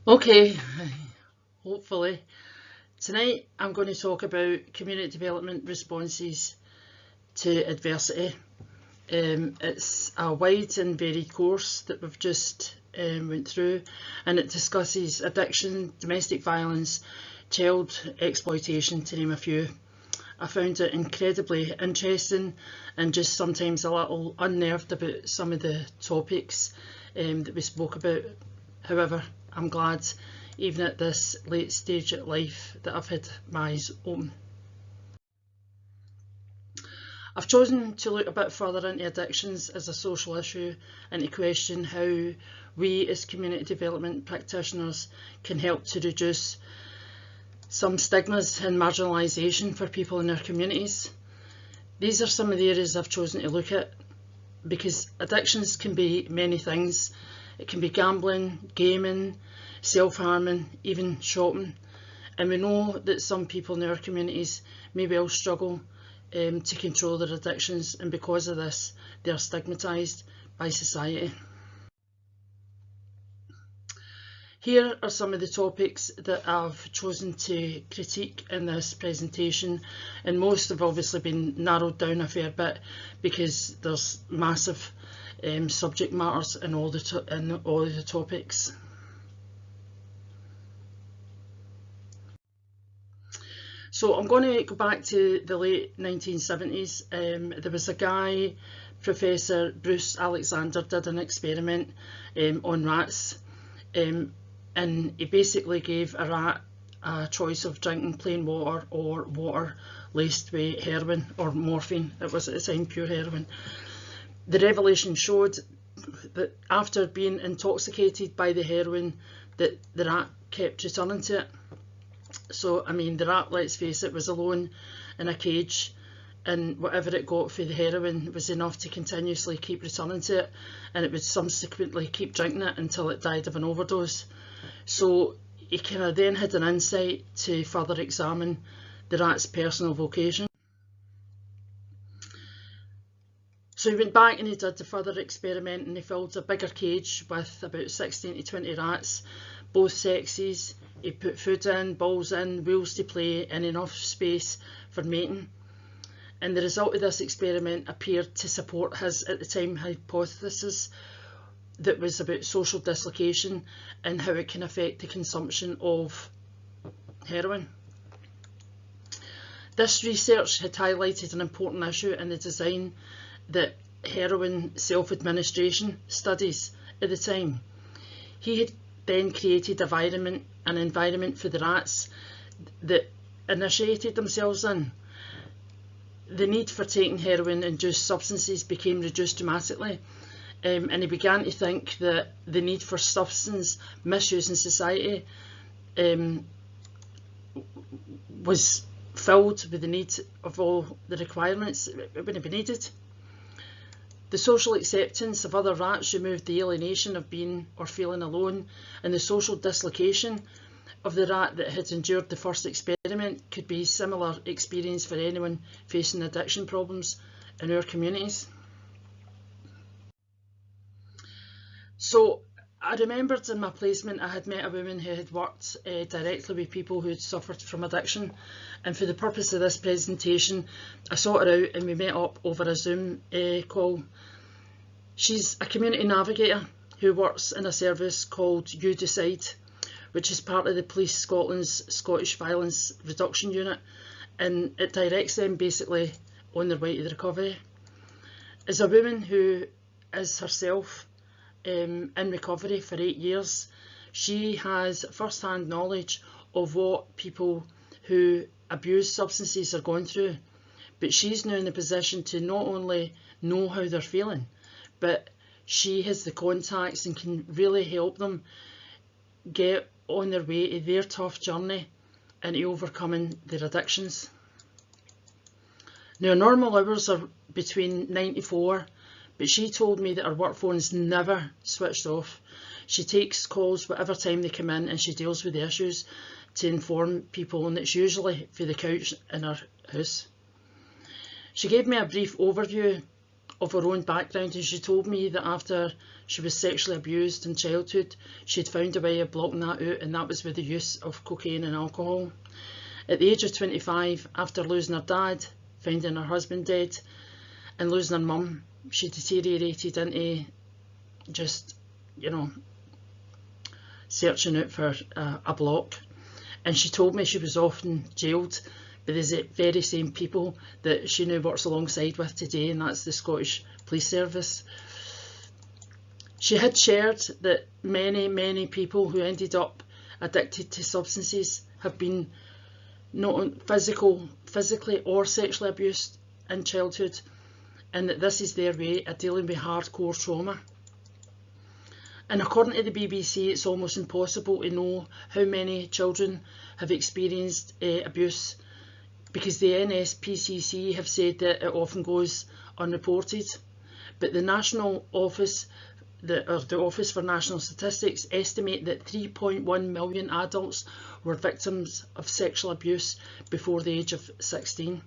Okay, hopefully. Tonight I'm going to talk about community development responses to adversity. It's a wide and varied course that we've just went through, and it discusses addiction, domestic violence, child exploitation, to name a few. I found it incredibly interesting and just sometimes a little unnerved about some of the topics that we spoke about. However, I'm glad, even at this late stage of life, that I've had my eyes open. I've chosen to look a bit further into addictions as a social issue and to question how we as community development practitioners can help to reduce some stigmas and marginalisation for people in our communities. These are some of the areas I've chosen to look at because addictions can be many things. It can be gambling, gaming, self-harming, even shopping. And we know that some people in our communities may well struggle to control their addictions, and because of this they are stigmatised by society. Here are some of the topics that I've chosen to critique in this presentation, and most have obviously been narrowed down a fair bit because there's massive subject matters in all the topics. So I'm going to go back to the late 1970s. There was a guy, Professor Bruce Alexander, did an experiment on rats, and he basically gave a rat a choice of drinking plain water or water laced with heroin or morphine. It was at the time pure heroin. The revelation showed that after being intoxicated by the heroin, that the rat kept returning to it. So, I mean, the rat, let's face it, was alone in a cage, and whatever it got for the heroin was enough to continuously keep returning to it, and it would subsequently keep drinking it until it died of an overdose. So he kind of then had an insight to further examine the rat's personal vocation. So he went back and he did the further experiment, and he filled a bigger cage with about 16 to 20 rats, both sexes. He put food in, balls in, wheels to play, and enough space for mating. And the result of this experiment appeared to support his, at the time, hypothesis that was about social dislocation and how it can affect the consumption of heroin. This research had highlighted an important issue in the design that heroin self-administration studies at the time. He had then created an environment for the rats that initiated themselves in. The need for taking heroin-induced substances became reduced dramatically, and he began to think that the need for substance misuse in society was filled with the need of all the requirements it wouldn't be needed. The social acceptance of other rats removed the alienation of being or feeling alone, and the social dislocation of the rat that had endured the first experiment could be a similar experience for anyone facing addiction problems in our communities. So I remembered in my placement I had met a woman who had worked directly with people who had suffered from addiction, and for the purpose of this presentation I sought her out and we met up over a Zoom call. She's a community navigator who works in a service called You Decide, which is part of the Police Scotland's Scottish Violence Reduction Unit, and it directs them basically on their way to the recovery. As a woman who is herself in recovery for 8 years, she has first-hand knowledge of what people who abuse substances are going through, but she's now in the position to not only know how they're feeling, but she has the contacts and can really help them get on their way to their tough journey into overcoming their addictions. Now, normal hours are between 9 to 4, but she told me that her work phone's never switched off. She takes calls whatever time they come in, and she deals with the issues to inform people, and it's usually for the couch in her house. She gave me a brief overview of her own background, and she told me that after she was sexually abused in childhood, she'd found a way of blocking that out, and that was with the use of cocaine and alcohol. At the age of 25, after losing her dad, finding her husband dead, and losing her mum, she deteriorated into just, you know, searching out for a block. And she told me she was often jailed by the very same people that she now works alongside with today, and that's the Scottish Police Service. She had shared that many people who ended up addicted to substances have been not physically or sexually abused in childhood, and that this is their way of dealing with hardcore trauma. And according to the BBC, it's almost impossible to know how many children have experienced abuse, because the NSPCC have said that it often goes unreported. But the National Office, the Office for National Statistics, estimate that 3.1 million adults were victims of sexual abuse before the age of 16.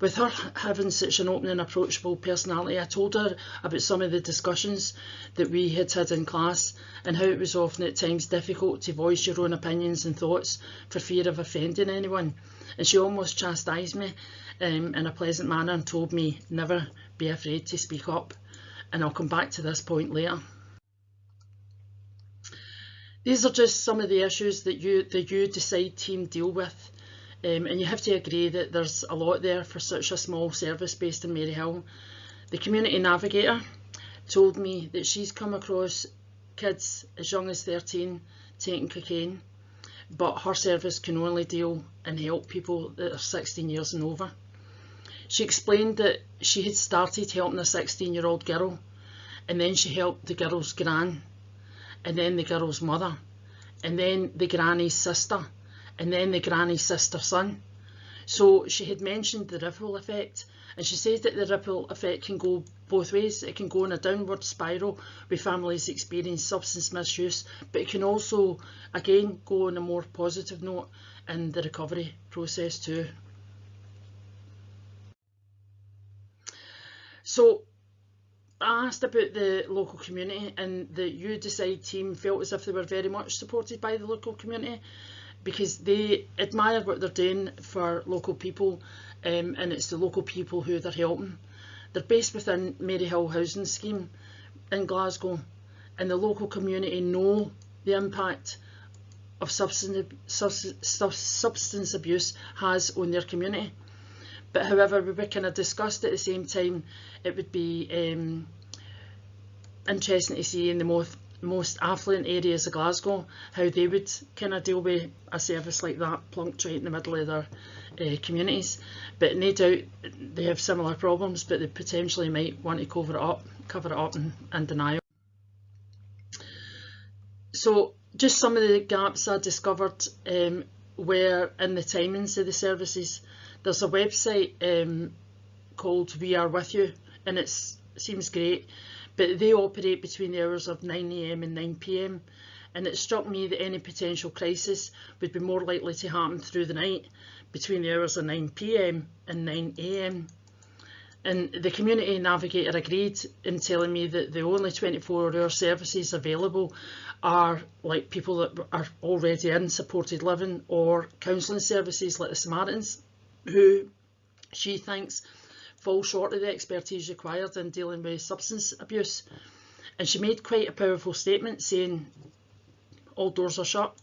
With her having such an open and approachable personality, I told her about some of the discussions that we had in class, and how it was often at times difficult to voice your own opinions and thoughts for fear of offending anyone. And she almost chastised me in a pleasant manner and told me never be afraid to speak up. And I'll come back to this point later. These are just some of the issues that the You Decide team deal with. And you have to agree that there's a lot there for such a small service based in Maryhill. The community navigator told me that she's come across kids as young as 13 taking cocaine, but her service can only deal and help people that are 16 years and over. She explained that she had started helping a 16-year-old girl, and then she helped the girl's gran, and then the girl's mother, and then the granny's sister, and then the granny's sister's son. So she had mentioned the ripple effect, and she said that the ripple effect can go both ways. It can go in a downward spiral where families experience substance misuse, but it can also, again, go on a more positive note in the recovery process too. So I asked about the local community, and the You Decide team felt as if they were very much supported by the local community, because they admire what they're doing for local people, and it's the local people who they're helping. They're based within Maryhill Housing Scheme in Glasgow, and the local community know the impact of substance abuse has on their community. But however, we were kind of discussed at the same time, it would be interesting to see in the most affluent areas of Glasgow how they would kind of deal with a service like that plunked right in the middle of their communities. But no doubt they have similar problems, but they potentially might want to cover it up and deny it. So just some of the gaps I discovered were in the timings of the services. There's a website called We Are With You, and it seems great, but they operate between the hours of 9 AM and 9 PM, and it struck me that any potential crisis would be more likely to happen through the night between the hours of 9 PM and 9 AM. And the community navigator agreed in telling me that the only 24-hour services available are like people that are already in supported living or counselling services like the Samaritans, who she thinks fall short of the expertise required in dealing with substance abuse. And she made quite a powerful statement saying all doors are shut.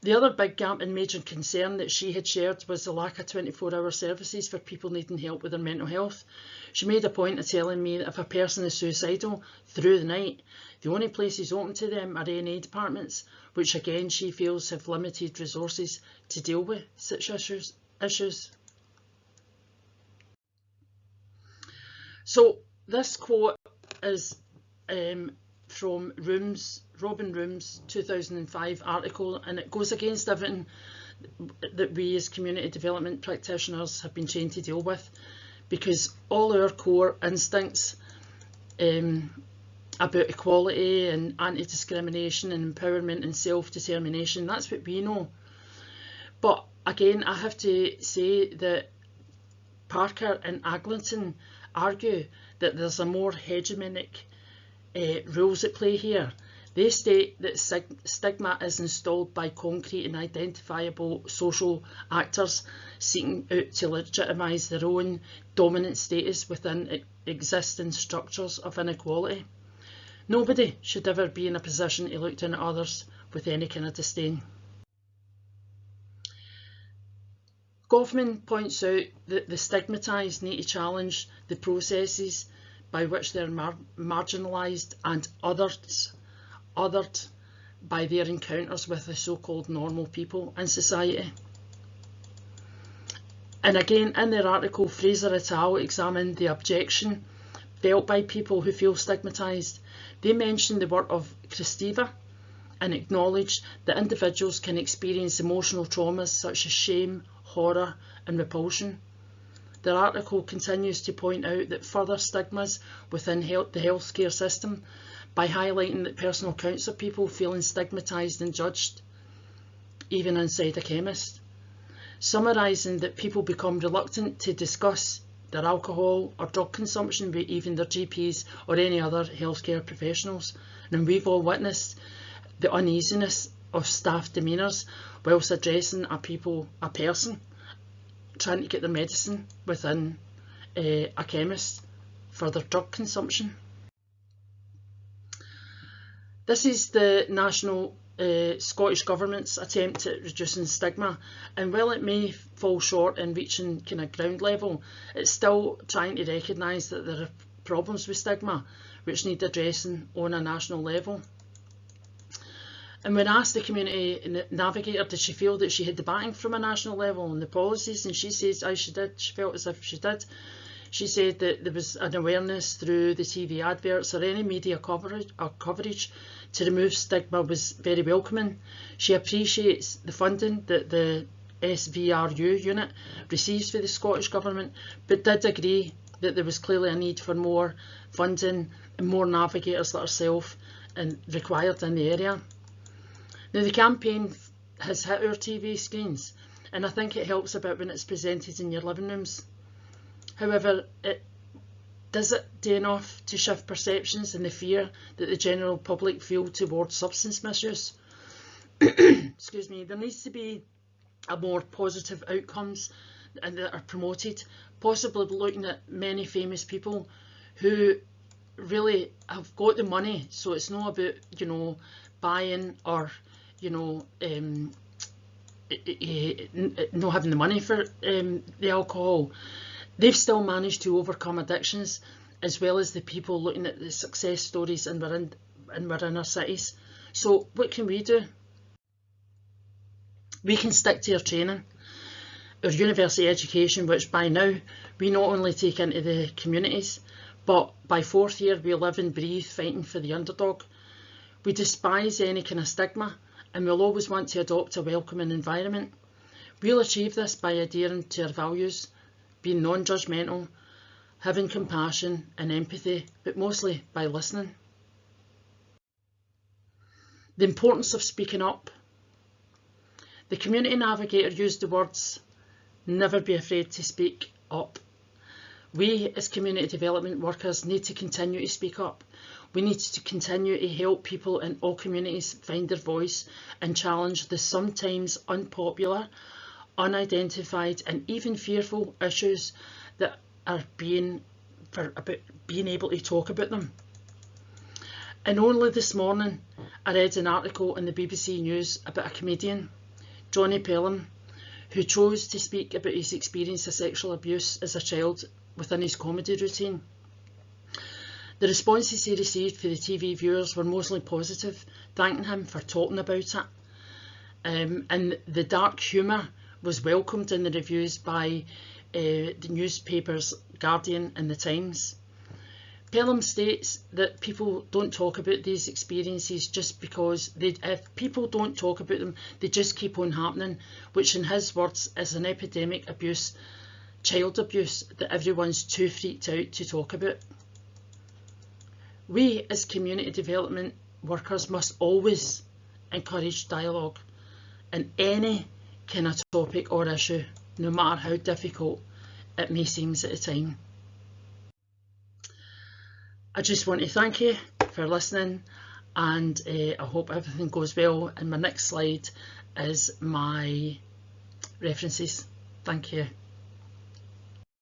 The other big gap and major concern that she had shared was the lack of 24-hour services for people needing help with their mental health. She made a point of telling me that if a person is suicidal through the night, the only places open to them are A&E departments, which again she feels have limited resources to deal with such issues. So this quote is from Robin Room's 2005 article, and it goes against everything that we as community development practitioners have been trained to deal with, because all our core instincts about equality and anti-discrimination and empowerment and self-determination, that's what we know. But again, I have to say that Parker and Eglinton argue that there's a more hegemonic rules at play here. They state that stigma is installed by concrete and identifiable social actors seeking out to legitimise their own dominant status within existing structures of inequality. Nobody should ever be in a position to look down at others with any kind of disdain. Goffman points out that the stigmatised need to challenge the processes by which they are marginalised and othered by their encounters with the so-called normal people in society. And again, in their article, Fraser et al. Examined the objection felt by people who feel stigmatised. They mentioned the work of Kristeva and acknowledged that individuals can experience emotional traumas such as shame, horror and repulsion. Their article continues to point out that further stigmas within the healthcare system by highlighting that personal accounts of people feeling stigmatised and judged, even inside a chemist. Summarising that people become reluctant to discuss their alcohol or drug consumption with even their GPs or any other healthcare professionals. And we've all witnessed the uneasiness of staff demeanours whilst addressing a person trying to get their medicine within a chemist for their drug consumption. This is the national Scottish Government's attempt at reducing stigma, and while it may fall short in reaching kind of ground level, it's still trying to recognise that there are problems with stigma which need addressing on a national level. And when asked the community navigator did she feel that she had the backing from a national level and the policies, and she says she did, she felt as if she did. She said that there was an awareness through the TV adverts or any media coverage to remove stigma was very welcoming. She appreciates the funding that the SVRU unit receives for the Scottish Government, but did agree that there was clearly a need for more funding and more navigators like herself and required in the area. Now the campaign has hit our TV screens, and I think it helps a bit when it's presented in your living rooms. However, does it do enough to shift perceptions and the fear that the general public feel towards substance misuse? Excuse me, there needs to be a more positive outcomes and that are promoted, possibly looking at many famous people who really have got the money, so it's not about, you know, buying or, you know, not having the money for the alcohol. They've still managed to overcome addictions, as well as the people looking at the success stories in our cities. So what can we do? We can stick to our training, our university education, which by now we not only take into the communities, but by fourth year we live and breathe fighting for the underdog. We despise any kind of stigma, and we'll always want to adopt a welcoming environment. We'll achieve this by adhering to our values, being non-judgmental, having compassion and empathy, but mostly by listening. The importance of speaking up. The community navigator used the words, never be afraid to speak up. We as community development workers need to continue to speak up. We need to continue to help people in all communities find their voice and challenge the sometimes unpopular, unidentified and even fearful issues that are about being able to talk about them. And only this morning I read an article in the BBC News about a comedian, Johnny Pelham, who chose to speak about his experience of sexual abuse as a child within his comedy routine. The responses he received for the TV viewers were mostly positive, thanking him for talking about it. And the dark humour was welcomed in the reviews by the newspapers Guardian and The Times. Pelham states that people don't talk about these experiences just because if people don't talk about them, they just keep on happening, which in his words is an epidemic abuse, child abuse, that everyone's too freaked out to talk about. We as community development workers must always encourage dialogue in any kind of topic or issue, no matter how difficult it may seem at the time. I just want to thank you for listening, and I hope everything goes well. And my next slide is my references. Thank you.